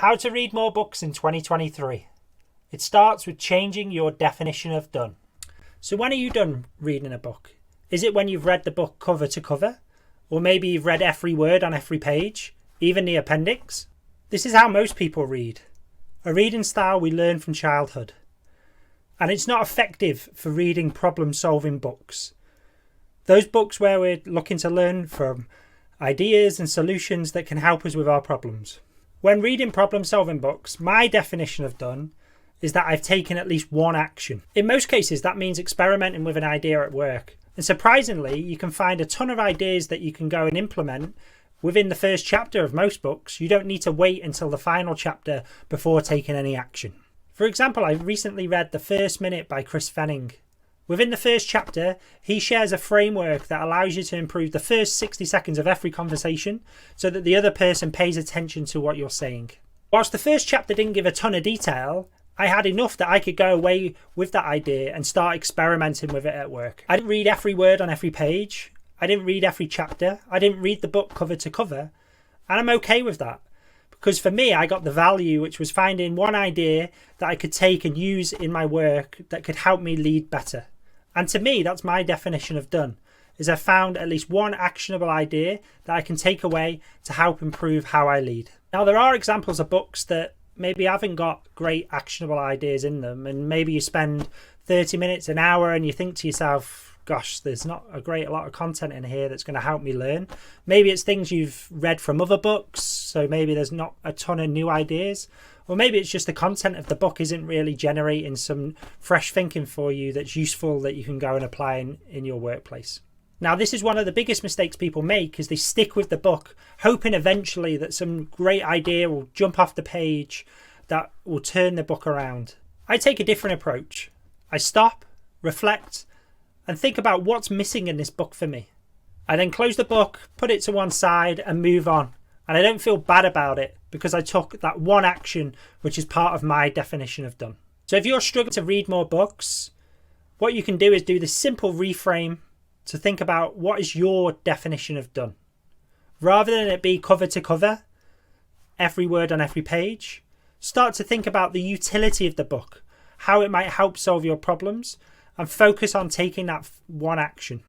How to read more books in 2023. It starts with changing your definition of done. So when are you done reading a book? Is it when you've read the book cover to cover? Or maybe you've read every word on every page, even the appendix? This is how most people read. A reading style we learn from childhood. And it's not effective for reading problem-solving books. Those books where we're looking to learn from ideas and solutions that can help us with our problems. When reading problem-solving books, my definition of done is that I've taken at least one action. In most cases, that means experimenting with an idea at work. And surprisingly, you can find a ton of ideas that you can go and implement within the first chapter of most books. You don't need to wait until the final chapter before taking any action. For example, I recently read The First Minute by Chris Fenning. Within the first chapter, he shares a framework that allows you to improve the first 60 seconds of every conversation so that the other person pays attention to what you're saying. Whilst the first chapter didn't give a ton of detail, I had enough that I could go away with that idea and start experimenting with it at work. I didn't read every word on every page. I didn't read every chapter. I didn't read the book cover to cover. And I'm okay with that. Because for me, I got the value, which was finding one idea that I could take and use in my work that could help me lead better. And to me, that's my definition of done, is I've found at least one actionable idea that I can take away to help improve how I lead. Now, there are examples of books that maybe haven't got great actionable ideas in them, and maybe you spend 30 minutes, an hour, and you think to yourself, gosh, there's not a lot of content in here that's going to help me learn. Maybe it's things you've read from other books, so maybe there's not a ton of new ideas. Or maybe it's just the content of the book isn't really generating some fresh thinking for you that's useful that you can go and apply in your workplace. Now, this is one of the biggest mistakes people make, is they stick with the book, hoping eventually that some great idea will jump off the page that will turn the book around. I take a different approach. I stop, reflect, and think about what's missing in this book for me. I then close the book, put it to one side, and move on. And I don't feel bad about it because I took that one action, which is part of my definition of done. So if you're struggling to read more books, what you can do is do this simple reframe to think about what is your definition of done. Rather than it be cover to cover, every word on every page, start to think about the utility of the book, how it might help solve your problems, and focus on taking that one action.